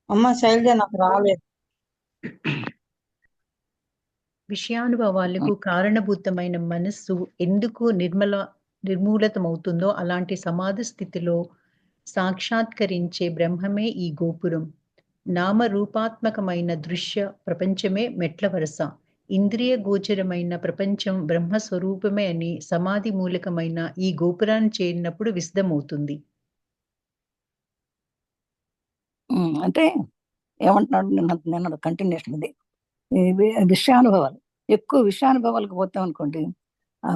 అమ్మ శైలజ నాకు రాలేదు. విషయానుభవాలకు కారణభూతమైన మనస్సు ఎందుకు నిర్మూలతమవుతుందో అలాంటి సమాధి స్థితిలో సాక్షాత్కరించే బ్రహ్మమే ఈ గోపురం. నామరూపాత్మకమైన దృశ్య ప్రపంచమే మెట్ల వరస. ఇంద్రియ గోచరమైన ప్రపంచం బ్రహ్మస్వరూపమే అని సమాధి మూలకమైన ఈ గోపురాన్ని చేరినప్పుడు విశదమవుతుంది. అంటే ఏమంటున్నాడు నిన్న కంటిన్యూషన్ ఇది విషయానుభవాలు. ఎక్కువ విషయానుభవాలకు పోతాం అనుకోండి,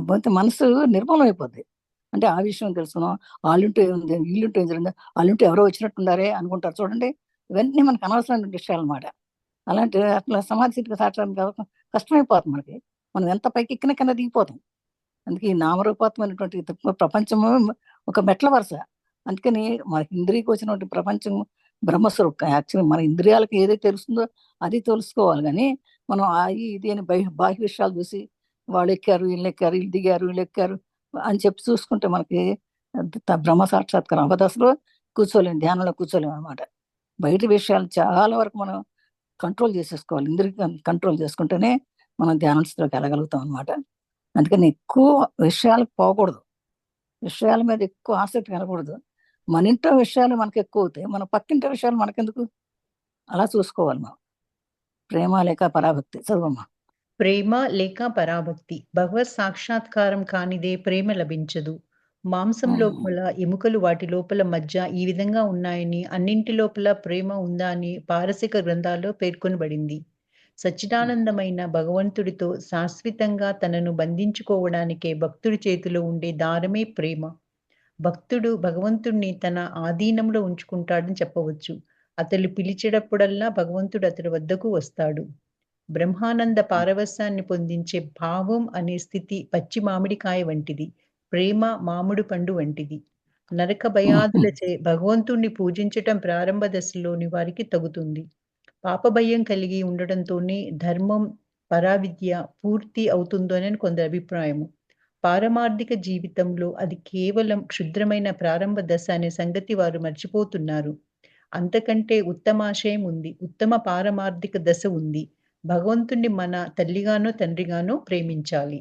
పోతే మనసు నిర్మూలం అయిపోద్ది. అంటే ఆ విషయం తెలుసుకున్నాం, వాళ్ళుంటే ఏముంది, వీళ్ళుంటే ఏం జరిగింది, వాళ్ళుంటే ఎవరో వచ్చినట్టుండారే అనుకుంటారు చూడండి. ఇవన్నీ మనకు అనవసరమైన విషయాలు అన్నమాట. అలాంటి అట్లా సమాధి స్థితికి సాక్షాత్కారం కష్టమైపోతుంది మనకి. మనం ఎంత పైకి ఎక్కిన కింద దిగిపోతాం. అందుకే ఈ నామరూపాత్మైనటువంటి ప్రపంచము ఒక మెట్ల వరుస. అందుకని మనకి ఇంద్రియకి వచ్చినటువంటి ప్రపంచం బ్రహ్మస్వరూపం. యాక్చువల్లీ మన ఇంద్రియాలకు ఏదైతే తెలుస్తుందో అది తెలుసుకోవాలి, కానీ మనం ఇది అని బాహ్య విషయాలు చూసి వాళ్ళు ఎక్కారు, వీళ్ళు ఎక్కారు, వీళ్ళు దిగారు, వీళ్ళు ఎక్కారు అని చెప్పి చూసుకుంటే మనకి బ్రహ్మ సాక్షాత్కారం అవదశలో కూర్చోలేము, ధ్యానంలో కూర్చోలేము అనమాట. బయట విషయాలు చాలా వరకు మనం కంట్రోల్ చేసేసుకోవాలి. ఇంద్రియ కంట్రోల్ చేసుకుంటేనే మనం ధ్యాన స్థితిలోకి వెళ్ళగలుగుతాం అనమాట. అందుకని ఎక్కువ విషయాలకు పోకూడదు, విషయాల మీద ఎక్కువ ఆసక్తి కలగకూడదు. మన ఇంట్లో విషయాలు మనకు ఎక్కువ అవుతాయి, మన పక్కింటి విషయాలు మనకెందుకు, అలా చూసుకోవాలి మనం. ప్రేమ లేక పరాభక్తి. చదువమ్మా. ప్రేమ లేక పరాభక్తి. భగవత్ సాక్షాత్కారం కానిదే ప్రేమ లభించదు. మాంసం లోపల ఎముకలు వాటి లోపల మధ్య ఈ విధంగా ఉన్నాయని, అన్నింటి లోపల ప్రేమ ఉందా అని పారసిక గ్రంథాల్లో పేర్కొనబడింది. సచ్చిదానందమైన భగవంతుడితో శాశ్వతంగా తనను బంధించుకోవడానికే భక్తుడి చేతిలో ఉండే దారమే ప్రేమ. భక్తుడు భగవంతుణ్ణి తన ఆధీనంలో ఉంచుకుంటాడని చెప్పవచ్చు. అతడు పిలిచేటప్పుడల్లా భగవంతుడు అతడి వద్దకు వస్తాడు. బ్రహ్మానంద పారవస్యాన్ని పొందించే భావం అనే స్థితి పచ్చి మామిడికాయ వంటిది. ప్రేమ మామిడి పండు వంటిది. నరక భయాదులచే భగవంతుణ్ణి పూజించటం ప్రారంభ దశలోని వారికి తగుతుంది. పాపభయం కలిగి ఉండటంతోనే ధర్మం పరావిద్య పూర్తి అవుతుందోనని కొందరి అభిప్రాయము. పారమార్థిక జీవితంలో అది కేవలం క్షుద్రమైన ప్రారంభ దశ అనే సంగతి వారు మర్చిపోతున్నారు. అంతకంటే ఉత్తమాశయం ఉంది, ఉత్తమ పారమార్థిక దశ ఉంది. భగవంతుణ్ణి మన తల్లిగానో తండ్రిగానో ప్రేమించాలి.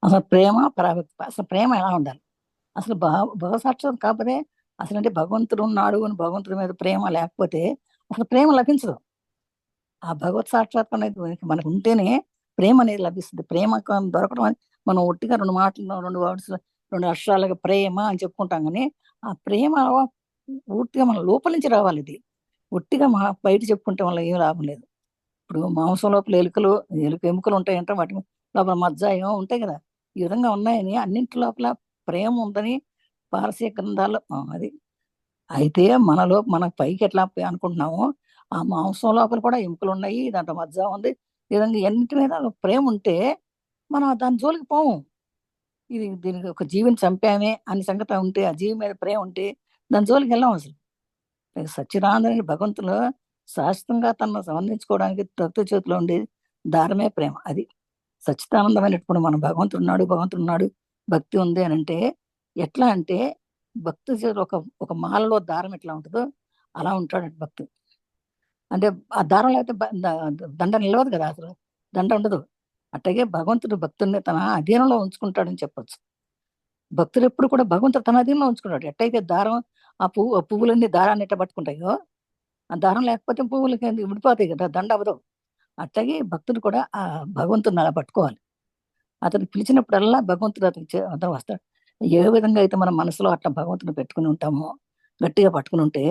అసలు ప్రేమ పరాభక్తి, అసలు ప్రేమ ఎలా ఉండాలి, అసలు భగవసాక్షాత్ కాకపోతే అసలు అంటే భగవంతుడు ఉన్నాడు అని భగవంతుడి మీద ప్రేమ లేకపోతే అసలు ప్రేమ లభించదు. ఆ భగవత్ సాక్షాత్కారం అనేది మనకు ఉంటేనే ప్రేమ అనేది లభిస్తుంది. ప్రేమ దొరకడం అని మనం ఒట్టిగా రెండు మాటలు, రెండు వర్డ్స్, రెండు అక్షరాలుగా ప్రేమ అని చెప్పుకుంటాం, కానీ ఆ ప్రేమ పూర్తిగా మన లోపల నుంచి రావాలి. ఇది ఒట్టిగా బయట చెప్పుకుంటే వల్ల ఏం లాభం లేదు. ఇప్పుడు మాంసం లోపల ఎముకలు ఉంటాయంటే వాటి లోపల మజ్జ ఏమో ఉంటాయి కదా, ఈ విధంగా ఉన్నాయని అన్నింటి లోపల ప్రేమ ఉందని పారసీక గ్రంథాల్లో అది. అయితే మనలో మన పైకి ఎట్లా అనుకుంటున్నామో ఆ మాంసం లోపల కూడా ఎముకలు ఉన్నాయి, దాంట్లో మజ్జ ఉంది. ఈ విధంగా ఎన్నిటి మీద ప్రేమ ఉంటే మనం దాని జోలికి పోము. దీనికి ఒక జీవిని చంపామే అని సంగతి ఉంటే, ఆ జీవి మీద ప్రేమ ఉంటే దాని జోలికి వెళ్ళాం. అసలు సచ్చిదానంద భగవంతులు శాశ్వతంగా తనను సంబంధించుకోవడానికి భక్తుల చేతిలో ఉండేది దారమే ప్రేమ. అది సచ్చిదానందమైనప్పుడు మనం భగవంతుడున్నాడు భక్తి ఉంది అని అంటే ఎట్లా అంటే భక్తి ఒక మాలలో దారం ఎట్లా ఉంటుందో అలా ఉంటాడు భక్తి. అంటే ఆ దారం లేకపోతే దండ నిలవదు కదా, అసలు దండ ఉండదు. అట్లాగే భగవంతుడు భక్తుడిని తన అధీనంలో ఉంచుకుంటాడని చెప్పొచ్చు. భక్తుడు ఎప్పుడు కూడా భగవంతుడు తన అధీనంలో ఉంచుకుంటాడు. ఎట్టయితే దారం ఆ పువ్వులన్నీ దారాన్ని ఎట్ట పట్టుకుంటాయో, ఆ దారం లేకపోతే పువ్వులకి విడిపోతాయి కదా, దండ అవ్వదు. అట్లాగే భక్తుడు కూడా ఆ భగవంతుడిని అలా పట్టుకోవాలి. అతను పిలిచినప్పుడల్లా భగవంతుడు అతను వస్తాడు. ఏ విధంగా అయితే మన మనసులో అట్లా భగవంతుని పెట్టుకుని ఉంటామో, గట్టిగా పట్టుకుని ఉంటే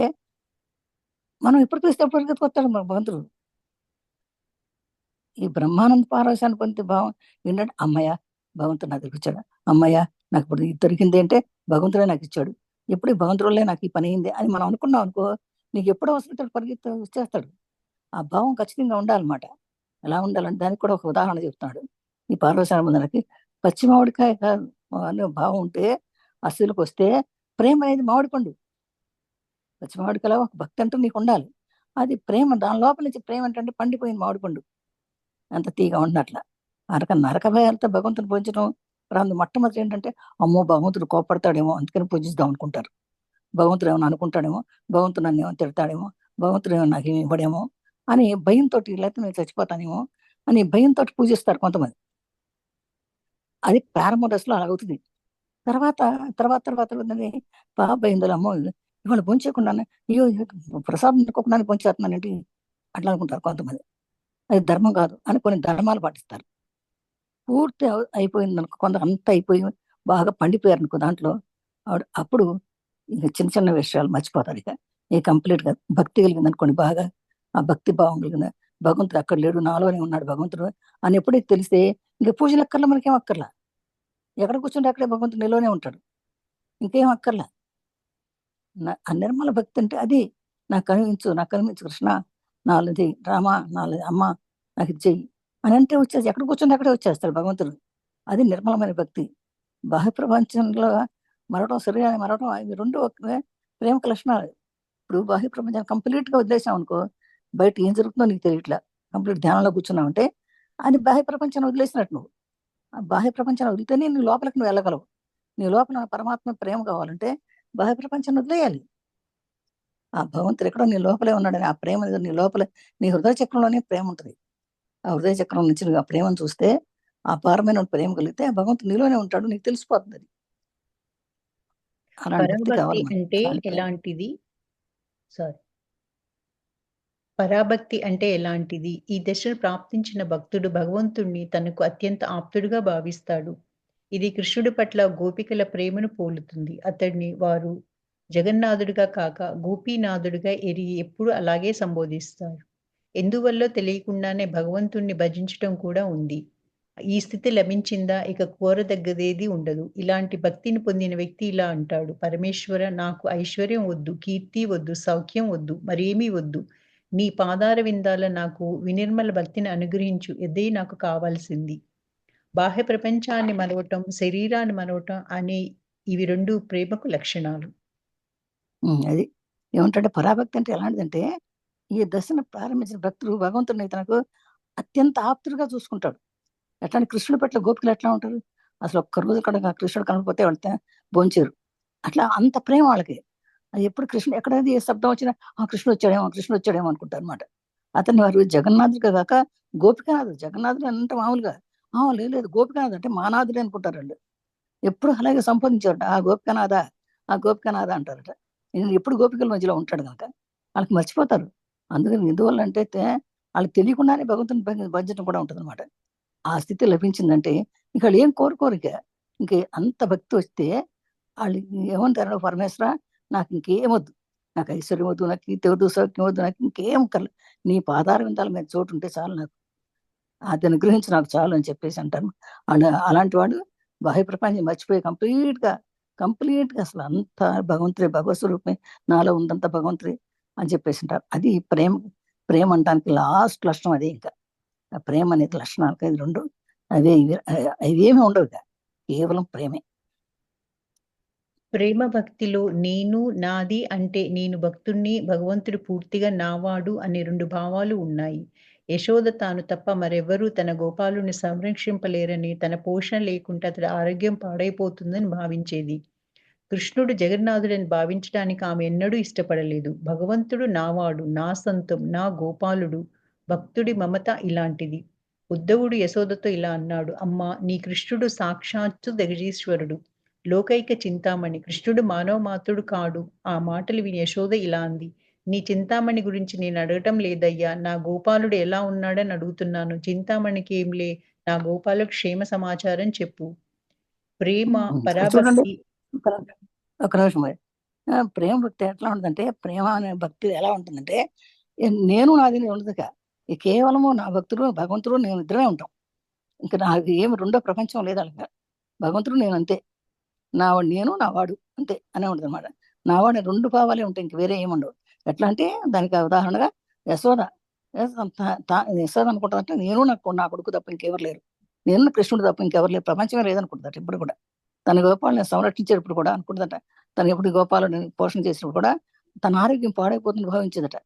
మనం ఎప్పుడు పిలిస్తే ఎప్పుడు వస్తాడు మన భగవంతుడు. ఈ బ్రహ్మానంద పారవశాన్ని పొందితే భావం ఏంటంటే, అమ్మయ్య భగవంతుడు నాకు ఇచ్చాడు, అమ్మయ్య నాకు ఇప్పుడు ఇది దొరికింది అంటే భగవంతుడే నాకు ఇచ్చాడు, ఎప్పుడు భగవంతుడులే నాకు ఈ పని అయింది అని మనం అనుకున్నాం అనుకో, నీకు ఎప్పుడో వస్తుంటాడు, పరిగెత్తి వచ్చేస్తాడు. ఆ భావం ఖచ్చితంగా ఉండాలన్నమాట. ఎలా ఉండాలంటే దానికి కూడా ఒక ఉదాహరణ చెప్తున్నాడు ఈ పార్వశాన ముందరకి. పచ్చి మామిడికాయ అనే భావం ఉంటే అసలుకి వస్తే ప్రేమ అనేది మామిడి పండు. పచ్చి మామిడికాయలో ఒక భక్తి అంటూ నీకు ఉండాలి. అది ప్రేమ, దాని లోపల నుంచి ప్రేమ అంటే పండిపోయింది మామిడి పండు అంత తీగా ఉన్నట్ల. నరక భయాలతో భగవంతుని పూజించడం రాదు. మొట్టమొదటి ఏంటంటే, అమ్మో భగవంతుడు కోపడతాడేమో అందుకని పూజిస్తాం అనుకుంటారు. భగవంతుడు ఏమైనా అనుకుంటాడేమో, భగవంతుడు నన్ను ఏమో తిడతాడేమో, భగవంతుడు నాకు ఏమి ఇవ్వడేమో అని భయంతో, లేకపోతే నేను చచ్చిపోతానేమో అని భయంతో పూజిస్తారు కొంతమంది. అది ప్రారంభ దశలో అలాగవుతుంది. తర్వాత తర్వాత తర్వాత బాగా భయందులు, అమ్మో ఇవాళ భోంచేయకుండానే, అయ్యో ప్రసాదం తినుకోకుండానే భోంచేస్తున్నానండి అట్లా అనుకుంటారు కొంతమంది. అది ధర్మం కాదు అని కొన్ని ధర్మాలు పాటిస్తారు. పూర్తి అయిపోయింది అనుకో, కొందరు అంతా అయిపోయి బాగా పండిపోయారు అనుకో దాంట్లో, అప్పుడు ఇక చిన్న చిన్న విషయాలు మర్చిపోతారు. ఇక కంప్లీట్ గా భక్తి కలిగింది అనుకోండి, బాగా ఆ భక్తి భావం కలిగింది, భగవంతుడు అక్కడ లేడు నాలోనే ఉన్నాడు భగవంతుడు అని ఎప్పుడైతే తెలిస్తే ఇంక పూజలు అక్కర్లా, మనకేం అక్కర్లా. ఎక్కడ కూర్చుంటే అక్కడే భగవంతుడు నిలోనే ఉంటాడు, ఇంకేం అక్కర్లా. ఆ నిర్మల భక్తి అంటే అది. నాకు కనిపించు కృష్ణ, నాలుది రామ, నాలుది అమ్మ, నాకు ఇది చెయ్యి అని అంటే వచ్చేసి ఎక్కడ కూర్చుంటే అక్కడే వచ్చేస్తాడు భగవంతుడు. అది నిర్మలమైన భక్తి. బాహ్య ప్రపంచంలో మరవడం, శరీరాన్ని మరవడం, ఇవి రెండు ప్రేమకు లక్షణాలు. ఇప్పుడు బాహ్య ప్రపంచాన్ని కంప్లీట్ గా వదిలేసాం అనుకో, బయట ఏం జరుగుతుందో నీకు తెలియట్లా. కంప్లీట్ ధ్యానంలో కూర్చున్నావు అంటే అది బాహ్య ప్రపంచాన్ని వదిలేసినట్టు నువ్వు. ఆ బాహ్య ప్రపంచాన్ని వదిలితేనే నీ లోపలికి నువ్వు వెళ్ళగలవు. నీ లోపల పరమాత్మ ప్రేమ కావాలంటే బాహ్య ప్రపంచాన్ని వదిలేయాలి. ఆ భగవంతుడు ఎక్కడో నీ లోపలే ఉన్నాడని ఆ ప్రేమ నీ లోపల, నీ హృదయ చక్రంలోనే ప్రేమ ఉంటుంది. ఆ హృదయ చక్రం నుంచి నువ్వు ఆ ప్రేమను చూస్తే, ఆ పారమైన ప్రేమ కలిగితే ఆ భగవంతుడు నీలోనే ఉంటాడు, నీకు తెలిసిపోతుంది అది. అలాంటి భక్తి పరాభక్తి కావాలి మనకి, అంటే అలాంటి ప్రేమ. ఎలాంటిది? సారీ. పరాభక్తి అంటే ఎలాంటిది? ఈ దశను ప్రాప్తించిన భక్తుడు భగవంతుణ్ణి తనకు అత్యంత ఆప్తుడుగా భావిస్తాడు. ఇది కృష్ణుడి పట్ల గోపికల ప్రేమను పోలుతుంది. అతడిని వారు జగన్నాథుడిగా కాక గోపీనాథుడిగా ఎరిగి ఎప్పుడూ అలాగే సంబోధిస్తారు. ఎందువల్లో తెలియకుండానే భగవంతుణ్ణి భజించటం కూడా ఉంది. ఈ స్థితి లభించిందా ఇక కోరదగ్గదేదీ ఉండదు. ఇలాంటి భక్తిని పొందిన వ్యక్తి ఇలా అంటాడు: పరమేశ్వర, నాకు ఐశ్వర్యం వద్దు, కీర్తి వద్దు, సౌఖ్యం వద్దు, మరేమీ వద్దు. నీ పాదార విందాల నాకు వినిర్మల భక్తిని అనుగ్రహించు. ఇదే నాకు కావాల్సింది. బాహ్య ప్రపంచాన్ని మరవటం, శరీరాన్ని మరవటం అనే ఇవి 2 ప్రేమకు లక్షణాలు. అది ఏమంటే పరాభక్తి అంటే ఎలాంటిదంటే, ఈ దశను ప్రారంభించిన భక్తుడు భగవంతుడిని తనకు అత్యంత ఆప్తుడుగా చూసుకుంటాడు. ఎట్లా అంటే కృష్ణుడి పట్ల గోపికలు ఎట్లా ఉంటారు, అసలు ఒక్క రోజు కూడా కృష్ణుడు కనకపోతే వెళ్తే భోంచేరు. అట్లా అంత ప్రేమ వాళ్ళకి. అది ఎప్పుడు కృష్ణుడు ఎక్కడైతే ఏ శబ్దం వచ్చినా కృష్ణుడు వచ్చాడేమో అనుకుంటారు అనమాట. అతన్ని వారు జగన్నాథుడిగా కాక గోపికనాథుడు. జగన్నాథుడు అంటే మామూలుగా లేదు గోపికనాథ్ అంటే మానాథుడే అనుకుంటారు వాళ్ళు. ఎప్పుడు అలాగే సంబోధించారట, ఆ గోపికనాథ అంటారట. నేను ఎప్పుడు గోపికల మధ్యలో ఉంటాడు కనుక వాళ్ళకి మర్చిపోతారు. అందుకని ఎందువల్ల అంటే వాళ్ళకి తెలియకుండానే భగవంతుని భజించడం కూడా ఉంటుంది అనమాట. ఆ స్థితి లభించిందంటే ఇక వాళ్ళు ఏం కోరుకోరు. ఇంక అంత భక్తి వస్తే వాళ్ళు ఏమంటారు, పరమేశ్వర నాకు ఇంకేమొద్దు, నాకు ఐశ్వర్యం వద్దు, నాకు కీర్తి వద్దు, సౌఖ్యం వద్దు, నాకు ఇంకేం కర్లేదు, నీ పాదార విందాల మీద చోటు ఉంటే చాలు, నాకు అది అనుగ్రహించి నాకు చాలు అని చెప్పేసి అంటారు. అలాంటి వాడు బాహ్య ప్రపంచం మర్చిపోయి కంప్లీట్ గా అసలు అంతా భగవంతుడే, భగవత్ స్వరూపమే, నాలో ఉందంతా భగవంతుడే అని చెప్పేసి అంటారు. అది ప్రేమ. ప్రేమ అంటానికి లాస్ట్ లక్షణం అదే. ఇంకా ఆ ప్రేమ అనేది లక్షణాలు ఇది రెండు. అవే ఇవేమి ఉండవు, కేవలం ప్రేమే. ప్రేమ భక్తిలో నేను, నాది అంటే నేను భక్తుణ్ణి, భగవంతుడు పూర్తిగా నావాడు అనే 2 భావాలు ఉన్నాయి. యశోద తాను తప్ప మరెవ్వరూ తన గోపాలుని సంరక్షింపలేరని, తన పోషణ లేకుంటే అతడి ఆరోగ్యం పాడైపోతుందని భావించేది. కృష్ణుడు జగన్నాథుడని భావించడానికి ఆమె ఎన్నడూ ఇష్టపడలేదు. భగవంతుడు నావాడు, నా సొంతం, నా గోపాలుడు. భక్తుడి మమత ఇలాంటిది. ఉద్ధవుడు యశోదతో ఇలా అన్నాడు: అమ్మా, నీ కృష్ణుడు సాక్షాత్తు జగదీశ్వరుడు, లోకైక చింతామణి. కృష్ణుడు మానవ మాత్రుడు కాడు. ఆ మాటలు విని యశోద ఇలా అంది: నీ చింతామణి గురించి నేను అడగటం లేదయ్యా, నా గోపాలుడు ఎలా ఉన్నాడని అడుగుతున్నాను. చింతామణికి ఏంలే, నా గోపాలుడు క్షేమ సమాచారం చెప్పు. ప్రేమ, ఇక్కడ చూడండి, పరాభక్తి. ఒక నిమిషం మరి. ప్రేమ భక్తి ఎట్లా ఉంటుందంటే, ప్రేమ అనే భక్తి ఎలా ఉంటుందంటే, నేను నాది ఉండదు. ఈ కేవలము నా భక్తుడు భగవంతుడు నేను ఇద్దరే ఉంటాం. ఇంకా నాకు ఏమి రెండో ప్రపంచం లేదు అలాగా. భగవంతుడు నేను అంతే, నావాడు నేను, నావాడు అంతే అనే ఉంటుంది అనమాట. నావాడు రెండు భావాలే ఉంటాయి, ఇంక వేరే ఏముండవు. ఎట్లా అంటే దానికి ఉదాహరణగా యశోద. యశోద అనుకుంటుందంటే నేను నా కొడుకు తప్ప ఇంకెవరు లేరు, నేను కృష్ణుడు తప్ప ఇంకెవరు లేరు, ప్రపంచమే లేదనుకుంటుందట ఇప్పుడు కూడా. తన గోపాలను సంరక్షించేటప్పుడు కూడా అనుకుంటుందట, తను ఎప్పుడు గోపాలను పోషణ చేసినప్పుడు కూడా తన ఆరోగ్యం పాడైపోతుంది భావించేదట.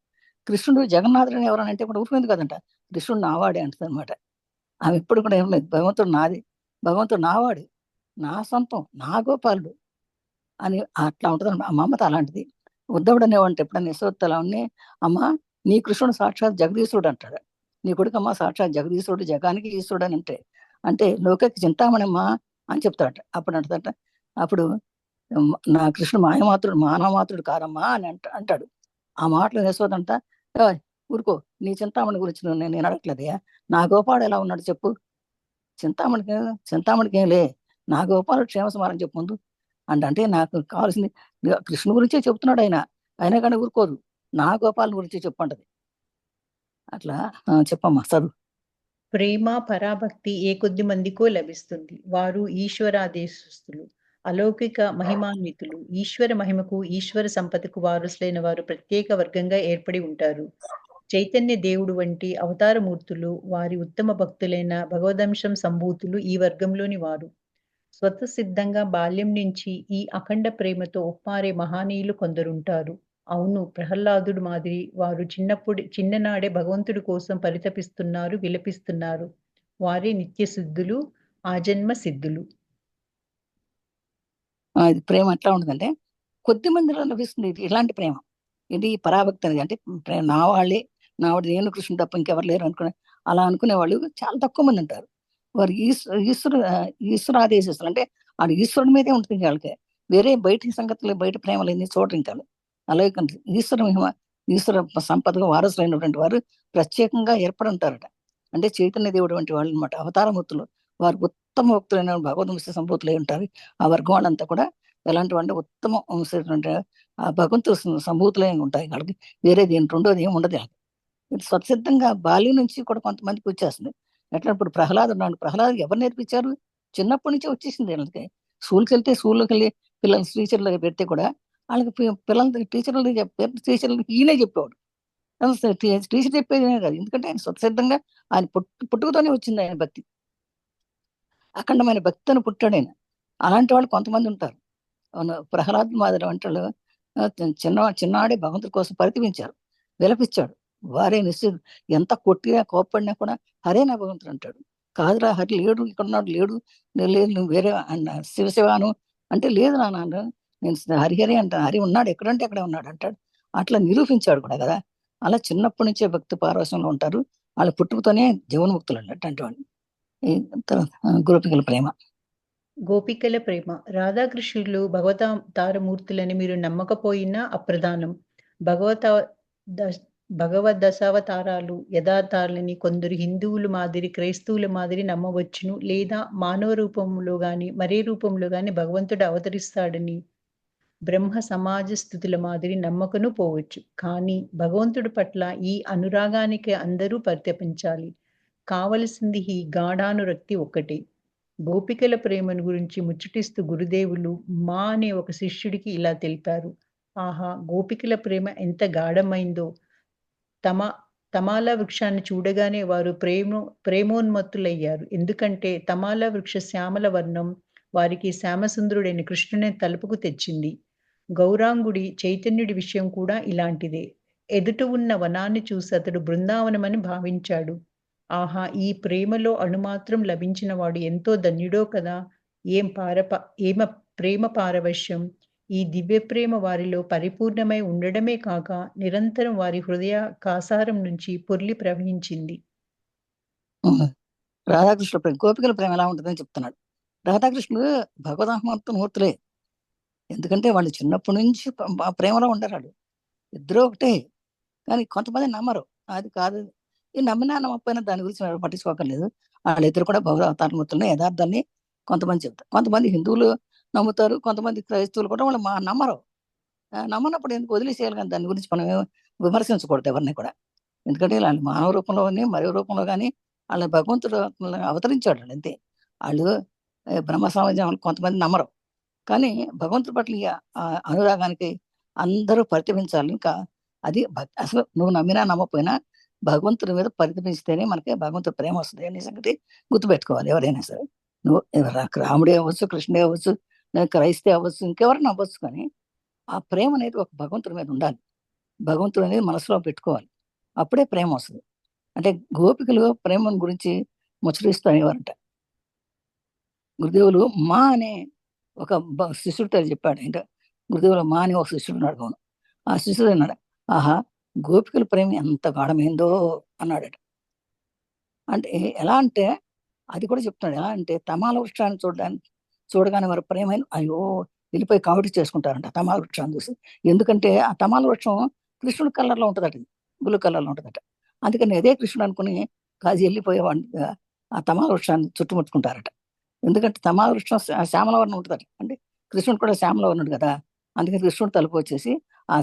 కృష్ణుడు జగన్నాథుడు ఎవరని అంటే ఇప్పుడు ఊరుకుంది కదంట, కృష్ణుడు నావాడే అంటుంది అనమాట. ఆమె ఎప్పుడు కూడా ఏం లేదు, భగవంతుడు నాది, భగవంతుడు నావాడు, నా సొంతం, నా గోపాలుడు అని అట్లా ఉంటుంది. ఆ మమత అలాంటిది. ఉద్ధవుడు అనేవాడు ఎప్పుడన్నా యశోత్తలా ఉన్ని, అమ్మ నీ కృష్ణుడు సాక్షాత్ జగదీశ్వరుడు అంటాడు. నీ కొడుకమ్మ సాక్షాత్ జగదీశ్వరుడు, జగానికి ఈశ్వరుడు అని అంటే లోకకి చింతామణమ్మ అని చెప్తాడట. అప్పుడు అంటదట, అప్పుడు నా కృష్ణుడు మాయమాత్రుడు మానవమాత్రుడు కాదమ్మా అని అంటాడు. ఆ మాటలు యశోదంట, "ఏయ్, ఊరుకో, నీ చింతామణి గురించి నేను అడగట్లేదయ్యా, నా గోపాడు ఎలా ఉన్నాడు చెప్పు, చింతామణికి చింతామణికి ఏం లే, నా గోపాలుడు క్షేమ సమానం చెప్పు ముందు అంటే నాకు కావాల్సింది కృష్ణుని గురించే చెప్తున్నాడు ఆయన, అయినా కానీ ఊరుకోదు, నా గోపాల గురించి చెప్పంటది. అట్లా చెప్పమ్మా చదువు. ప్రేమ, పరాభక్తి ఏ కొద్ది మందికో లభిస్తుంది. వారు ఈశ్వరాదేశస్థులు, అలౌకిక మహిమాన్వితులు. ఈశ్వర మహిమకు, ఈశ్వర సంపదకు వారసులైన వారు ప్రత్యేక వర్గంగా ఏర్పడి ఉంటారు. చైతన్య దేవుడు వంటి అవతారమూర్తులు, వారి ఉత్తమ భక్తులైన భగవదంశం సంభూతులు ఈ వర్గంలోని వారు. స్వతసిద్ధంగా బాల్యం నుంచి ఈ అఖండ ప్రేమతో ఒప్పారే మహనీయులు కొందరుంటారు. అవును, ప్రహ్లాదుడు మాదిరి వారు చిన్ననాడే భగవంతుడి కోసం పరితపిస్తున్నారు, విలపిస్తున్నారు. వారే నిత్య సిద్ధులు, ఆజన్మ సిద్ధులు. ఇది ప్రేమ ఎట్లా ఉంటుందంటే, కొద్ది మందిలో లభిస్తుంది ఇలాంటి ప్రేమ. ఇది పరాభక్తి అనేది. అంటే నా వాళ్ళే, నా వాడు నేను కృష్ణుడు తప్ప ఇంకెవరు లేరు అలా అనుకునే వాళ్ళు చాలా తక్కువ మంది ఉంటారు. వారు ఈశ్వరాదేశిస్తారు. అంటే ఆ ఈశ్వరుడి మీదే ఉంటుంది వాళ్ళకి. వేరే బయటి సంగతులు, బయట ప్రేమలు ఎన్ని చూడరు ఇంకా. అలాగే ఈశ్వర మహిమ, ఈశ్వర సంపదగా వారసులైనటువంటి వారు ప్రత్యేకంగా ఏర్పడి ఉంటారట. అంటే చైతన్య దేవుడు వంటి వాళ్ళు అనమాట, అవతారమూర్తులు. వారు ఉత్తమ భక్తులైన భగవద్ సంభూతులై ఉంటారు. ఆ వర్గం వాళ్ళంతా కూడా ఎలాంటి అంటే ఉత్తమ ఆ భగవంతు సంభూతులై ఉంటాయి వాళ్ళకి. వేరేది ఏంటి రెండోది ఏమి ఉండదు. ఇది స్వతసిద్ధంగా బాల్యం నుంచి కూడా కొంతమందికి వచ్చేస్తుంది. ఎట్లా ఇప్పుడు ప్రహ్లాదు ఎవరు నేర్పించారు? చిన్నప్పటి నుంచే వచ్చేసింది వీళ్ళకి. స్కూల్కి వెళ్తే స్కూల్లోకి వెళ్ళి పిల్లలు టీచర్లు పెడితే కూడా వాళ్ళకి పిల్లలకి టీచర్లకి ఈయనే చెప్పేవాడు. టీచర్ చెప్పేది కాదు, ఎందుకంటే ఆయన స్వతసిద్ధంగా ఆయన పుట్టుకతోనే వచ్చింది ఆయన భక్తి. అఖండమైన భక్తిని పుట్టాడు ఆయన. అలాంటి వాళ్ళు కొంతమంది ఉంటారు. ప్రహ్లాద్ మాదిరి వంటి వాళ్ళు చిన్నాడే భగవంతుడి కోసం పరితపించారు, విలపించాడు. వారే నిశ్చిత, ఎంత కొట్టినా కోప్పడినా కూడా హరే నా భగవంతుడు అంటాడు. కాదురా హరి లేడు, ఇక్కడ ఉన్నాడు లేడు, లేదు నువ్వు వేరే శివశివాను అంటే, లేదు నాన్న నేను హరిహరి అంటాను, హరి ఉన్నాడు ఎక్కడంటే అక్కడే ఉన్నాడు అంటాడు. అట్లా నిరూపించాడు కూడా కదా. అలా చిన్నప్పటి నుంచే భక్తి పారవశ్యంలో ఉంటారు. వాళ్ళ పుట్టుకతోనే జీవన్ముక్తులు అన్నట్టు అటువంటి గోపికల ప్రేమ. గోపికల ప్రేమ. రాధాకృష్ణులు భగవతావతారమూర్తులని మీరు నమ్మకపోయినా అప్రధానం. భగవత దశ భగవద్దశావతారాలు యథార్థాలని కొందరు హిందువులు మాదిరి, క్రైస్తవుల మాదిరి నమ్మవచ్చును. లేదా మానవ రూపంలో గాని, మరే రూపంలో గాని భగవంతుడు అవతరిస్తాడని బ్రహ్మ సమాజ స్థుతుల మాదిరి నమ్మకను పోవచ్చు. కానీ భగవంతుడి పట్ల ఈ అనురాగానికి అందరూ పరితపించాలి. కావలసింది ఈ గాఢానురక్తి ఒక్కటే. గోపికల ప్రేమను గురించి ముచ్చటిస్తూ గురుదేవులు మా అనే ఒక శిష్యుడికి ఇలా తెలిపారు. ఆహా! గోపికల ప్రేమ ఎంత గాఢమైందో! తమ తమాలా వృక్షాన్ని చూడగానే వారు ప్రేమోన్మత్తులయ్యారు. ఎందుకంటే తమాలా వృక్ష శ్యామల వర్ణం వారికి శ్యామసుందరుడైన కృష్ణుని తలుపుకు తెచ్చింది. గౌరాంగుడి చైతన్యుడి విషయం కూడా ఇలాంటిదే. ఎదుట ఉన్న వనాన్ని చూసి అతడు బృందావనమని భావించాడు. ఆహా! ఈ ప్రేమలో అణుమాత్రం లభించిన వాడు ఎంతో ధన్యుడో కదా! ఏం పారప ఏమ ప్రేమ పారవశ్యం! ఈ దివ్య ప్రేమ వారిలో పరిపూర్ణమై ఉండడమే కాక, నిరంతరం వారి హృదయ కాసారం నుంచి పొర్లి ప్రవహించింది. రాధాకృష్ణుల ప్రేమ, గోపికల ప్రేమ ఎలా ఉంటుందని చెప్తున్నాడు. రాధాకృష్ణుడు భగవదాత్మూర్తులే. ఎందుకంటే వాళ్ళు చిన్నప్పటి నుంచి ప్రేమలో ఉండరాడు. ఇద్దరు ఒకటే. కానీ కొంతమంది నమ్మరు. అది కాదు, ఈ నమ్మినా నమ్మకపోయినా దాని గురించి పట్టించుకోకర్లేదు. వాళ్ళిద్దరు కూడా భగవదావతారమూర్తులని, యథార్థాన్ని కొంతమంది చెప్తారు. కొంతమంది హిందువులు నమ్ముతారు, కొంతమంది క్రైస్తవులు కూడా వాళ్ళు నమ్మరు. నమ్మనప్పుడు ఎందుకు వదిలేసేయాలి? కానీ దాని గురించి మనం విమర్శించకూడదు ఎవరిని కూడా. ఎందుకంటే వాళ్ళు మానవ రూపంలో కానీ మరో రూపంలో కానీ వాళ్ళ భగవంతుడు అవతరించాడు అంతే. వాళ్ళు బ్రహ్మ సమాజం కొంతమంది నమ్మరు. కానీ భగవంతుడి పట్ల అనురాగానికి అందరూ పరితపించాలి. ఇంకా అది అసలు నువ్వు నమ్మినా నమ్మకపోయినా భగవంతుడి మీద పరితపిస్తేనే మనకి భగవంతుడి ప్రేమ వస్తుంది అనే సంగతి గుర్తుపెట్టుకోవాలి ఎవరైనా సరే. నువ్వు రాముడే అవ్వచ్చు, కృష్ణుడే అవ్వచ్చు, క్రైస్తే అవ్వచ్చు, ఇంకెవరైనా అవ్వచ్చు. కానీ ఆ ప్రేమ అనేది ఒక భగవంతుడి మీద ఉండాలి. భగవంతుడు అనేది మనసులో పెట్టుకోవాలి. అప్పుడే ప్రేమ వస్తుంది. అంటే గోపికలు ప్రేమను గురించి ముచ్చరిస్తూ అనేవారంట. గురుదేవులు మా అనే ఒక శిష్యుడితో చెప్పాడు. అంటే గురుదేవులు మా అని ఒక శిష్యుడు ఉన్నాడు. ఆ శిష్యుడు అన్నాడు, ఆహా, గోపికల ప్రేమ ఎంత గాఢమైందో అన్నాడట. అంటే ఎలా అంటే అది కూడా చెప్తున్నాడు. ఎలా అంటే తమాల వృక్షాన్ని చూడగానే వారి ప్రేమైన అయ్యో వెళ్ళిపోయి కావడి చేసుకుంటారంట తమాల వృక్షాన్ని చూసి. ఎందుకంటే ఆ తమాల వృక్షం కృష్ణుడి కలర్లో ఉంటుందట, బ్లూ కలర్లో ఉంటుందట. అందుకని అదే కృష్ణుడు అనుకుని కాజీ వెళ్ళిపోయేవాడిని ఆ తమాల వృక్షాన్ని చుట్టుముట్టుకుంటారట. ఎందుకంటే తమాల వృక్షం శ్యామలవర్ణం ఉంటుందట. అంటే కృష్ణుడు కూడా శ్యామలవర్ణుడు కదా, అందుకని కృష్ణుడు తలుపు వచ్చేసి ఆ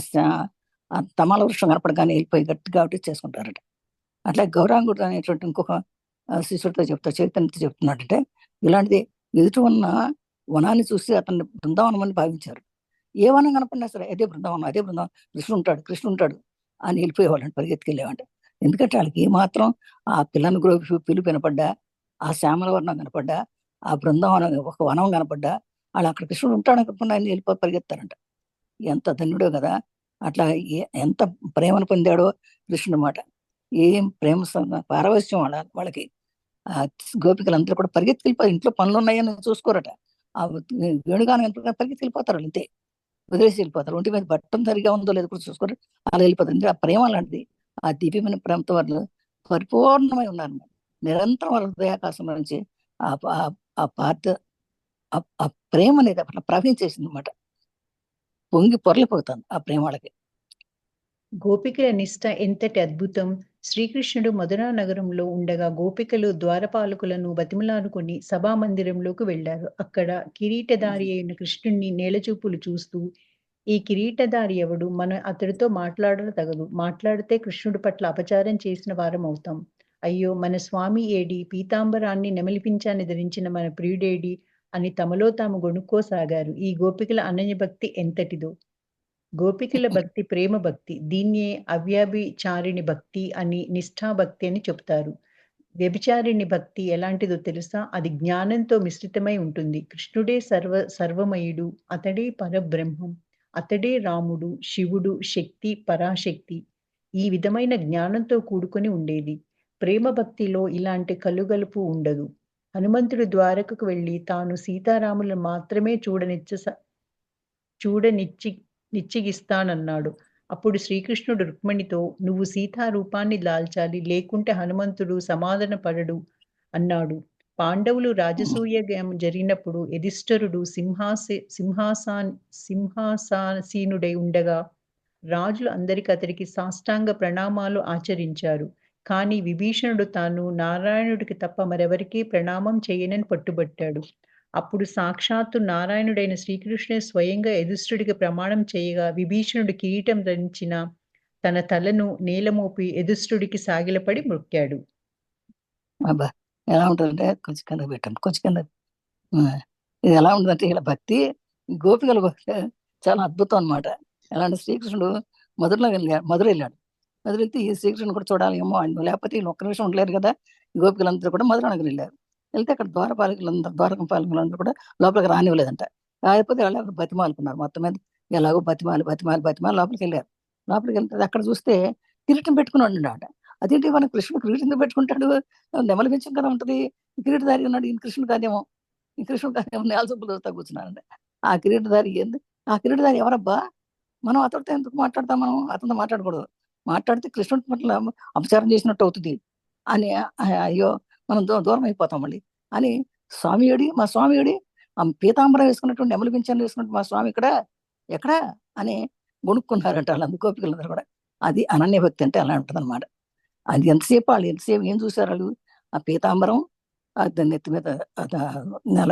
ఆ తమాల వృక్షం కనపడగానే వెళ్ళిపోయి గట్టిగా ఒకటి చేసుకుంటారట. అట్లా గౌరాంగుడు అనేటువంటి ఇంకొక శిష్యుడితో చెప్తారు, చైతన్యతో చెప్తున్నాడంటే ఇలాంటిది ఎదుటి ఉన్న వనాన్ని చూసి అతన్ని బృందావనం అని భావించారు. ఏ వనం కనపడినా సరే అదే బృందావనం, అదే బృందావనం, కృష్ణుడు ఉంటాడు అని వెళ్ళిపోయేవాళ్ళని, పరిగెత్తుకెళ్ళేవాడు. ఎందుకంటే వాళ్ళకి ఏమాత్రం ఆ పిల్లని గ్రోవి పిలుపు వినపడ్డా, ఆ శ్యామల వర్ణం కనపడ్డా, ఆ బృందావనం ఒక వనం కనపడ్డా వాళ్ళు అక్కడ కృష్ణుడు ఉంటాడు అనుకున్న ఆయన వెళ్ళిపో పరిగెత్తారంట. ఎంత ధన్యుడో కదా. అట్లా ఎంత ప్రేమను పొందాడో కృష్ణుడు మాట. ఏం ప్రేమ పారవశ్యం వాళ్ళకి. ఆ గోపికలందరూ కూడా పరిగెత్తుకెళ్ళిపోయి ఇంట్లో పనులు ఉన్నాయని చూసుకోరట. ఆ వేణుగానం పరిగెత్తుకెళ్ళిపోతారు వాళ్ళు, అంతే వదిలేసి వెళ్ళిపోతారు. ఒంటి మీద బట్టం సరిగా ఉందో లేదో కూడా చూసుకోరు, అలా వెళ్ళిపోతారు. అంటే ఆ ప్రేమ లాంటిది. ఆ దివ్యమైన ప్రేమతో వాళ్ళు పరిపూర్ణమై ఉన్నారు. నిరంతరం వాళ్ళ హృదయాకాశం నుంచి ఆ ఆ పార్థ ఆ ప్రేమ అనేది అట్లా ప్రవహించేసింది అనమాట. పొంగి పొరలిపోతుంది ఆ ప్రేమ వాళ్ళకి. గోపికల నిష్ఠ ఎంతటి అద్భుతం! శ్రీకృష్ణుడు మధురా నగరంలో ఉండగా గోపికలు ద్వారపాలకులను బతిమలాడుకొని సభామందిరంలోకి వెళ్లారు. అక్కడ కిరీటధారి అయిన కృష్ణుణ్ణి నేలచూపులు చూస్తూ, ఈ కిరీటధారి ఎవడు? మనం అతడితో మాట్లాడర తగదు. మాట్లాడితే కృష్ణుడి పట్ల అపచారం చేసిన వారమవుతాం. అయ్యో! మన స్వామి ఏడి? పీతాంబరాన్ని నెమలిపించాన్ని ధరించిన మన ప్రియుడేడి? అని తమలో తాము గొణుక్కోసాగారు. ఈ గోపికల అనన్యభక్తి ఎంతటిదో! గోపికల భక్తి ప్రేమ భక్తి. దీన్నే అవ్యభిచారిణి భక్తి అని, నిష్ఠా భక్తి అని చెప్తారు. వ్యభిచారిణి భక్తి ఎలాంటిదో తెలుసా? అది జ్ఞానంతో మిశ్రితమై ఉంటుంది. కృష్ణుడే సర్వమయుడు. అతడే పరబ్రహ్మం. అతడే రాముడు, శివుడు, శక్తి, పరాశక్తి. ఈ విధమైన జ్ఞానంతో కూడుకొని ఉండేది. ప్రేమ భక్తిలో ఇలాంటి కలుగలుపు ఉండదు. హనుమంతుడు ద్వారకకు వెళ్లి తాను సీతారాములను మాత్రమే చూడనిచ్చి నిచ్చిగిస్తానన్నాడు. అప్పుడు శ్రీకృష్ణుడు రుక్మిణితో, నువ్వు సీతా రూపాన్ని దాల్చాలి, లేకుంటే హనుమంతుడు సమాధాన పడడు అన్నాడు. పాండవులు రాజసూయగం జరిగినప్పుడు యుధిష్ఠిరుడు సింహాసీనుడై ఉండగా రాజులు అతడికి సాష్టాంగ ప్రణామాలు ఆచరించారు. కానీ విభీషణుడు తాను నారాయణుడికి తప్ప మరెవరికీ ప్రణామం చేయనని పట్టుబట్టాడు. అప్పుడు సాక్షాత్తు నారాయణుడైన శ్రీకృష్ణుడే స్వయంగా యుధిష్ఠిరుడికి ప్రమాణం చేయగా, విభీషణుడు కిరీటం ధరించిన తన తలను నేలమోపి యుధిష్ఠిరుడికి సాగిలపడి మొక్కాడు. అబ్బా, ఎలా ఉంటుందంటే కొంచెం కింద పెట్టండి, కొంచెం కింద. ఇది ఎలా ఉంటుందంటే ఇలా భక్తి గోపికల భక్తి చాలా అద్భుతం అనమాట. ఎలా అంటే శ్రీకృష్ణుడు మధుర వెళ్ళాడు. మధుర వెళ్తే ఈ శ్రీకృష్ణుడు కూడా చూడాలి ఏమో, ఆయన లేకపోతే వీళ్ళు ఒక్క నిమిషం ఉండలేరు కదా. గోపికలందరూ కూడా మధుర నగర్ వెళ్ళారు. వెళ్తే అక్కడ ద్వారకం పాలకులందరూ కూడా లోపలికి రానివ్వలేదంట. రాకపోతే వాళ్ళు ఎవరు బతిమాలుకున్నారు. మొత్తం మీద ఎలాగో బతిమాలి లోపలికి వెళ్ళారు. లోపలికి వెళ్తే అక్కడ చూస్తే కిరీటం పెట్టుకుని ఉన్నాడు. అదేంటి మన కృష్ణుడు కిరీటం పెట్టుకుంటాడు, నెమలి పెంచం కదా ఉంటది, కిరీటధారి ఉన్నాడు, ఈయన కృష్ణుడు కాదేమో, ఈ కృష్ణుడు కాదేమో, నేల సొప్పులు చూస్తా కూర్చున్నారండి. ఆ కిరీటధారి ఏంది, ఆ కిరీటధారి ఎవరబ్బా, మనం అతడితో ఎందుకు మాట్లాడతాం, మనం అతనితో మాట్లాడకూడదు, మాట్లాడితే కృష్ణుడి పట్ల అపచారం చేసినట్టు అవుతుంది అని, అయ్యో మనం దూరం అయిపోతాం మళ్ళీ అని, మా స్వామి ఆ పీతాంబరం వేసుకున్నటువంటి నెమలి పింఛన్ వేసుకున్నట్టు మా స్వామి ఇక్కడ ఎక్కడ అని గొనుక్కున్నారంట వాళ్ళందరూ, గోపికలందరూ కూడా. అది అనన్య భక్తి అంటే అలా ఉంటుంది అనమాట. అది ఎంతసేపు ఏం చూసారు వాళ్ళు, ఆ పీతాంబరం, దాని నెత్తి మీద నెల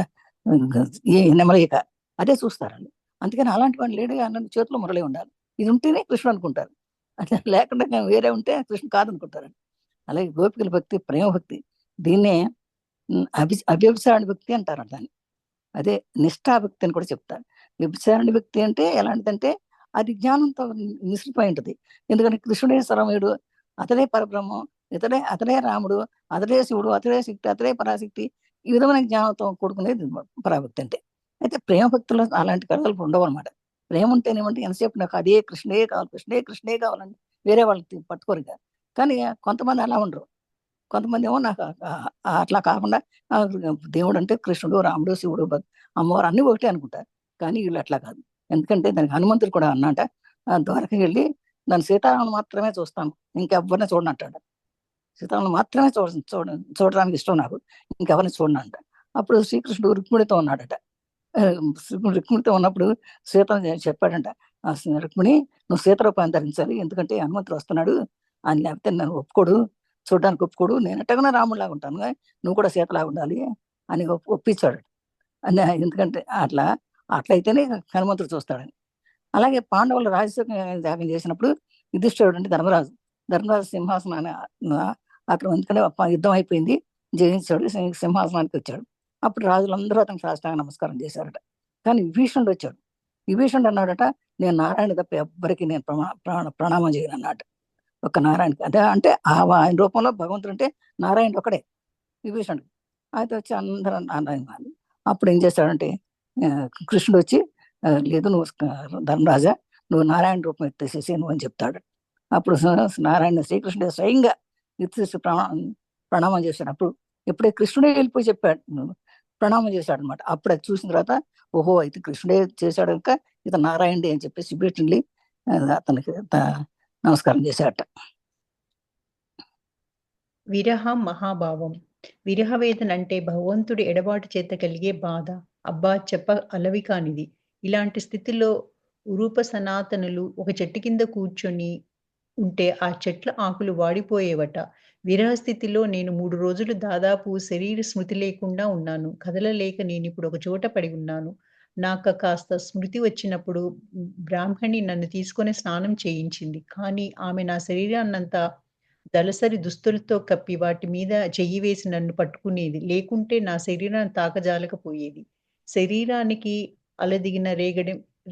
నెమలిక, అదే చూస్తారు వాళ్ళు. అందుకని అలాంటి వాళ్ళు లేడుగా అన్న చేతిలో మురళి ఉండాలి. ఇది ఉంటేనే కృష్ణుడు అనుకుంటారు, అట్లా లేకుండా వేరే ఉంటే కృష్ణుడు కాదనుకుంటారు. అలాగే గోపికల భక్తి ప్రేమ భక్తి, దీన్నే అవ్యభిచారణ భక్తి అంటారు దాన్ని. అదే నిష్ఠాభక్తి అని కూడా చెప్తారు. వ్యభిచారణ భక్తి అంటే ఎలాంటిదంటే అది జ్ఞానంతో మిశ్రిపోయి ఉంటుంది. ఎందుకంటే కృష్ణుడే సర్వమయుడు, అతడే పరబ్రహ్మం, అతడే రాముడు, అతడే శివుడు, అతడే శక్తి, అతడే పరాశక్తి, ఈ విధమైన జ్ఞానంతో కూడుకునేది పరాభక్తి అంటే. అయితే ప్రేమ భక్తులు అలాంటి కథలు ఉండవు అనమాట. ప్రేమ ఉంటేనేమంటే ఎంతసేపు నాకు అదే కృష్ణే కావాలండి, వేరే వాళ్ళకి పట్టుకోరుగా. కానీ కొంతమంది అలా ఉండరు. కొంతమంది ఏమో నాకు అట్లా కాకుండా దేవుడు అంటే కృష్ణుడు, రాముడు, శివుడు, అమ్మవారు అన్ని ఒకటే అనుకుంటారు. కానీ వీళ్ళు అట్లా కాదు. ఎందుకంటే దానికి హనుమంతుడు కూడా అన్నట, ఆ ద్వారకకి వెళ్ళి దాని సీతారాములు మాత్రమే చూస్తాను, ఇంకెవ్వరిని చూడను అంటాడు. సీతారాములు మాత్రమే చూడడానికి ఇష్టం నాకు, ఇంకెవరిని చూడను అంట. అప్పుడు శ్రీకృష్ణుడు రుక్మిణితో ఉన్నాడట. రుక్మిణితో ఉన్నప్పుడు సీత చెప్పాడంట, రుక్మిణి నువ్వు సీతరూపాన్ని ధరించాలి, ఎందుకంటే హనుమంతుడు వస్తున్నాడు అని, లేకపోతే నన్ను ఒప్పుకోడు, చూడడానికి ఒప్పుకోడు, నేను ఎట్టగానే రాముడిలాగా ఉంటాను, నువ్వు కూడా సీతలాగా ఉండాలి అని ఒప్పించాడు. ఎందుకంటే అట్లయితేనే హనుమంతుడు చూస్తాడని. అలాగే పాండవులు రాజసూయం చేసినప్పుడు యుధిష్ఠిరుడు అంటే ధర్మరాజు సింహాసనాన్ని అక్కడ ఎందుకంటే యుద్ధం అయిపోయింది, జయించాడు, సింహాసనానికి వచ్చాడు. అప్పుడు రాజులందరూ అతనికి సాష్టాంగ నమస్కారం చేశారట. కానీ విభీషణుడు వచ్చాడు. విభీషణుడు అన్నాడట, నేను నారాయణ తప్ప ఎవ్వరికి నేను ప్రణామం చేయను అన్నాడు. ఒక్క నారాయణకి అదే, అంటే ఆయన రూపంలో భగవంతుడు అంటే నారాయణుడు ఒకడే విభీషణుడు. అయితే వచ్చి అందరూ నారాయణ. అప్పుడు ఏం చేశాడంటే కృష్ణుడు వచ్చి, లేదు నువ్వు ధర్మరాజా, నువ్వు నారాయణ రూపం ఎత్తేసేసి నువ్వు అని చెప్తాడు. అప్పుడు నారాయణ శ్రీకృష్ణుడు స్వయంగా ఎత్తేసి ప్రణామం చేశాడు. అప్పుడు ఎప్పుడే కృష్ణుడే వెళ్ళిపోయి చెప్పాడు, ప్రణామం చేశాడు అనమాట. అప్పుడు అది చూసిన తర్వాత, ఓహో అయితే కృష్ణుడే చేశాడు కనుక ఇతను నారాయణుడే అని చెప్పేసి విభీషణుడి అతనికి నమస్కారం చేశాడట. విరహం మహాభావం. విరహ వేదన అంటే భగవంతుడి ఎడబాటు చేత కలిగే బాధ. అబ్బా చెప్ప అలవి కానిది. ఇలాంటి స్థితిలో ఉరూప సనాతనులు ఒక చెట్టు కింద కూర్చొని ఉంటే ఆ చెట్ల ఆకులు వాడిపోయేవట. విరహ స్థితిలో నేను 3 రోజులు దాదాపు శరీర స్మృతి లేకుండా ఉన్నాను. కదలలేక నేనిప్పుడు ఒక చోట పడి ఉన్నాను. కాస్త స్మృతి వచ్చినప్పుడు బ్రాహ్మణి నన్ను తీసుకొని స్నానం చేయించింది. కానీ ఆమె నా శరీరాన్నంతా దళసరి దుస్తులతో కప్పి వాటి మీద చెయ్యి వేసి నన్ను పట్టుకునేది. లేకుంటే నా శరీరాన్ని తాకజాలకపోయేది. శరీరానికి అలదిగిన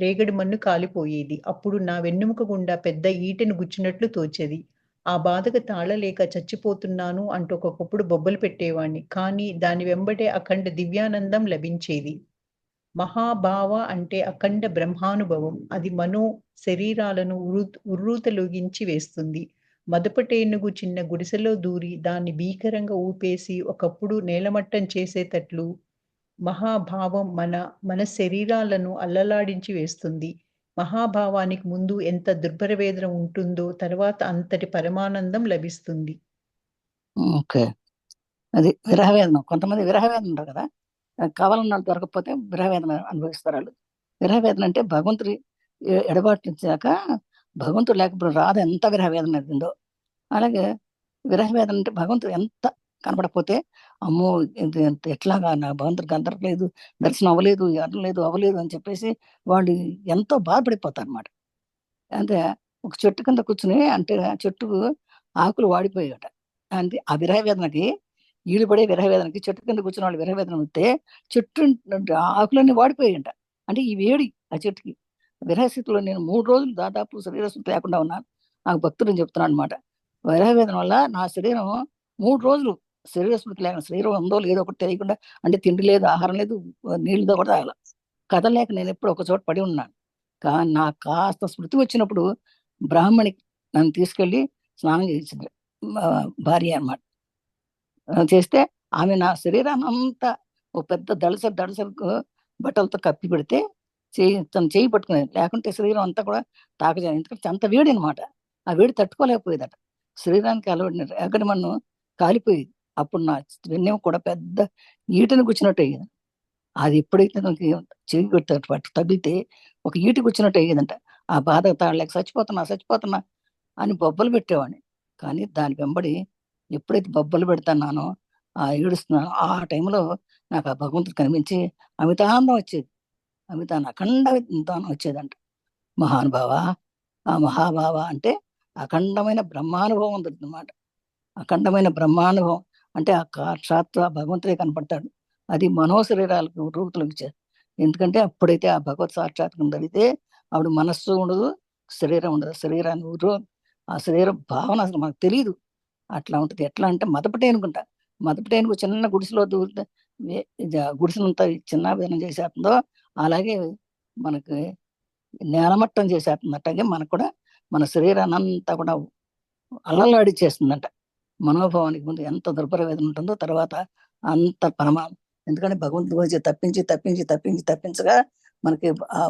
రేగడి మన్ను కాలిపోయేది. అప్పుడు నా వెన్నెముక గుండా పెద్ద ఈటెను గుచ్చినట్లు తోచేది. ఆ బాధకు తాళలేక చచ్చిపోతున్నాను అంటూ ఒక్కొక్కప్పుడు బొబ్బలు పెట్టేవాణ్ణి. కానీ దాని వెంబడే అఖండ దివ్యానందం లభించేది. మహాభావ అంటే అఖండ బ్రహ్మానుభవం. అది మనో శరీరాలను ఉర్రూతలొగించి వేస్తుంది. మదపటేనుగు చిన్న గుడిసెలో దూరి దాన్ని భీకరంగా ఊపేసి ఒకప్పుడు నేలమట్టం చేసేటట్లు మహాభావం మన శరీరాలను అల్లలాడించి వేస్తుంది. మహాభావానికి ముందు ఎంత దుర్భర వేదన ఉంటుందో తర్వాత అంతటి పరమానందం లభిస్తుంది. ఓకే, అది విరహవేదన. కొంతమంది విరహవేదన ఉంటారు కదా, కావాలన్న దొరకకపోతే విరహవేదన అనుభవిస్తారు వాళ్ళు. విరహవేదన అంటే భగవంతుడి ఎడబాటుచాక భగవంతుడు లేకపోతే రాదు ఎంత విరహవేదన ఉందో. అలాగే విరహవేదన అంటే భగవంతుడు ఎంత కనపడకపోతే, అమ్మో ఎట్లాగా నా భగవంతుడికి అందరలేదు, దర్శనం అవ్వలేదు, అవ్వలేదు అని చెప్పేసి వాళ్ళు ఎంతో బాధపడిపోతారు అనమాట. అంటే ఒక చెట్టు కింద కూర్చుని, అంటే ఆ చెట్టుకు ఆకులు వాడిపోయాట. అంటే ఆ విరహవేదనకి ఈడుపడే విరహవేదనకి చెట్టు కింద కూర్చున్న వాళ్ళు విరహవేదన వస్తే చెట్టు ఆకులన్నీ వాడిపోయాయంట. అంటే ఈ వేడి ఆ చెట్టుకి. విరహస్థితిలో నేను 3 రోజులు దాదాపు శరీరస్థితి లేకుండా ఉన్నాను. నాకు భక్తుడు చెప్తున్నాను అనమాట. విరహవేదన వల్ల నా శరీరం 3 రోజులు శరీర స్మృతి లేకుండా, శరీరం ఉందో లేదో ఒకటి తెలియకుండా, అంటే తిండి లేదు, ఆహారం లేదు, నీళ్ళతో కూడా తాగల, కదలేక నేను ఎప్పుడు ఒక చోట పడి ఉన్నాను. కానీ నాకు కాస్త స్మృతి వచ్చినప్పుడు బ్రాహ్మణి నన్ను తీసుకెళ్ళి స్నానం చేయించింది, భార్య అన్నమాట. చేస్తే ఆమె నా శరీరాన్ని అంతా ఓ పెద్ద దళసరికి బట్టలతో కప్పి పెడితే తన చేయి పట్టుకునేది, లేకుంటే శరీరం అంతా కూడా తాకజేది. ఎందుకంటే అంత వేడి అనమాట. ఆ వేడి తట్టుకోలేకపోయేదట. శరీరానికి అలవాడిన ఎక్కడి మన్ను కాలిపోయేది. అప్పుడు నా వెన్నెముక కూడా పెద్ద ఈటను కూర్చున్నట్టు అయ్యేది. అది ఎప్పుడైతే నాకు చెయ్యి పట్టు తగిలితే ఒక ఈటి కూర్చున్నట్టు అయ్యేదంట. ఆ బాధ తాళలేక చచ్చిపోతున్నా అని బొబ్బలు పెట్టేవాడిని. కానీ దాని వెంబడి ఎప్పుడైతే బొబ్బలు పెడతానానో, ఏడుస్తున్నానో, ఆ టైంలో నాకు ఆ భగవంతుడు కనిపించి అమితానందం వచ్చేది. అఖండ వచ్చేదంట. మహానుభావ, ఆ మహాభావ అంటే అఖండమైన బ్రహ్మానుభవం ఉందన్నమాట. అఖండమైన బ్రహ్మానుభవం అంటే ఆ సాక్షాత్తు ఆ భగవంతుడే కనపడతాడు. అది మనోశరీరాలకు రూపులకు ఇచ్చారు. ఎందుకంటే అప్పుడైతే ఆ భగవత్ సాక్షాత్కారం జరిగితే అప్పుడు మనస్సు ఉండదు, శరీరం ఉండదు. శరీరాన్ని ఆ శరీర భావన అసలు మనకు తెలియదు. అట్లా ఉంటుంది. ఎట్లా అంటే మదపటేనుకుంటా, మదపటేనుకు చిన్న గుడిసెలో దూరితే గుడిసెనంతా చిన్న విధనం చేసేస్తుందో అలాగే మనకి నేలమట్టం చేసేస్తుంది. అట్లాగే మనకు కూడా మన శరీరాన్ని అంతా కూడా అల్లలాడిచ్చేస్తుందంట. మనోభావానికి ముందు ఎంత దుర్భర వేదన ఉంటుందో తర్వాత అంత పరమా. ఎందుకంటే భగవంతుడి గురించి తప్పించగా మనకి ఆ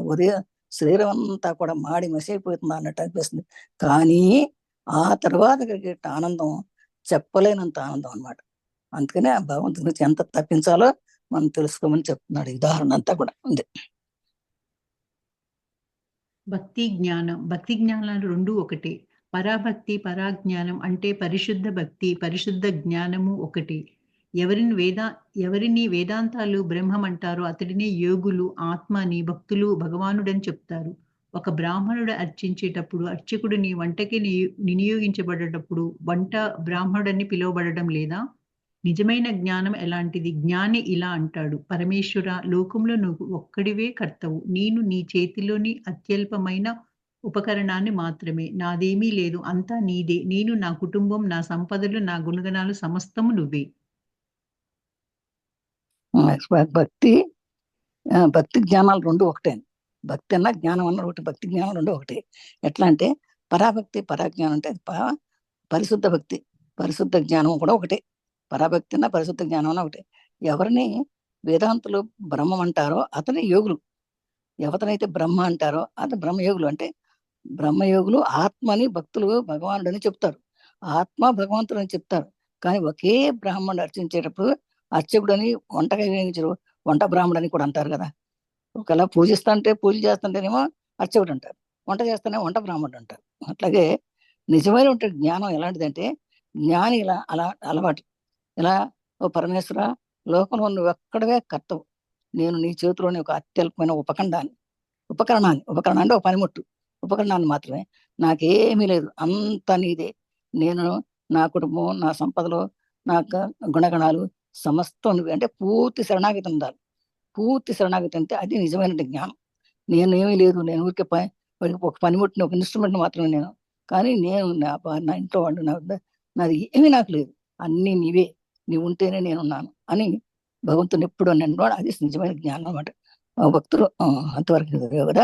శరీరం అంతా కూడా మాడి మసైపోతుంది అన్నట్టు అనిపిస్తుంది. కానీ ఆ తర్వాత కలిగే ఆనందం చెప్పలేనంత ఆనందం అన్నమాట. అందుకనే ఆ భగవంతుని గురించి ఎంత తప్పించాలో మనం తెలుసుకోమని చెప్తున్నాడు. ఈ ఉదాహరణ అంతా కూడా ఉంది. భక్తి, జ్ఞానం. భక్తి జ్ఞానాలు 2 ఒకటే. పరాభక్తి, పరాజ్ఞానం అంటే పరిశుద్ధ భక్తి, పరిశుద్ధ జ్ఞానము ఒకటే. ఎవరిని వేదాంతాలు బ్రహ్మమంటారో అతడినే యోగులు, ఆత్మ అని, భక్తులు భగవానుడని చెప్తారు. ఒక బ్రాహ్మణుడు అర్చించేటప్పుడు అర్చకుడిని వంటకి వినియోగించబడేటప్పుడు వంట బ్రాహ్మణుడని పిలువబడడం లేదా? నిజమైన జ్ఞానం ఎలాంటిది? జ్ఞాని ఇలా అంటాడు: పరమేశ్వరా! లోకంలో నువ్వు ఒక్కడివే కర్తవు. నేను నీ చేతిలోని అత్యల్పమైన ఉపకరణాన్ని మాత్రమే. నాదేమీ లేదు. అంతా నీదే. నేను, నా కుటుంబం, నా సంపదలు, నా గుణగణాలు సమస్తము నువ్వే. భక్తి భక్తి జ్ఞానాలు 2 ఒకటే. భక్తి అన్న జ్ఞానం అన్న ఒకటి. భక్తి జ్ఞానం 2 ఒకటే. ఎట్లా అంటే పరాభక్తి పరాజ్ఞానం అంటే పరిశుద్ధ భక్తి పరిశుద్ధ జ్ఞానం కూడా ఒకటే. పరాభక్తి అన్న పరిశుద్ధ జ్ఞానం అన్న ఒకటే. ఎవరిని వేదాంతులు బ్రహ్మం అంటారో అతని యోగులు. ఎవరినైతే బ్రహ్మ అంటారో అతను బ్రహ్మయోగులు. అంటే బ్రహ్మయోగులు ఆత్మని భక్తులు భగవానుడని చెప్తారు. ఆత్మ భగవంతుడు అని చెప్తారు. కానీ ఒకే బ్రాహ్మణుడు అర్చించేటప్పుడు అర్చకుడని వంటగా వినియోగించరు, వంట బ్రాహ్మణుడు అని కూడా అంటారు కదా. ఒకవేళ పూజిస్తుంటే పూజ చేస్తుంటేనేమో అర్చకుడు అంటారు, వంట చేస్తేనే వంట బ్రాహ్మణుడు అంటారు. అట్లాగే నిజమైన జ్ఞానం ఎలాంటిదంటే జ్ఞాని ఇలా అలవాటు ఇలా, ఓ పరమేశ్వర, లోకంలో నువ్వు ఎక్కడవే కర్తవు. నేను నీ చేతిలోని ఒక అత్యల్పమైన ఉపకరణాన్ని అంటే ఒక పనిముట్టు ఉపకరణాన్ని మాత్రమే. నాకేమీ లేదు, అంతా నీదే. నేను, నా కుటుంబం, నా సంపదలు, నా గుణగణాలు సమస్తం నువ్వే. అంటే పూర్తి శరణాగతి ఉండాలి. పూర్తి శరణాగతి అంటే అది నిజమైన జ్ఞానం. నేనేమీ లేదు, నేను ఊరికే ఒక పనిముట్టిని, ఒక ఇన్స్ట్రుమెంట్ మాత్రమే నేను. కానీ నేను నా ఇంట్లో వాళ్ళు, నాది ఏమీ నాకు లేదు, అన్నీ నీవే, నీవు ఉంటేనే నేనున్నాను అని భగవంతుని ఎప్పుడు అన్నాడు. అది నిజమైన జ్ఞానం అన్నమాట. భక్తులు అంతవరకు కదా.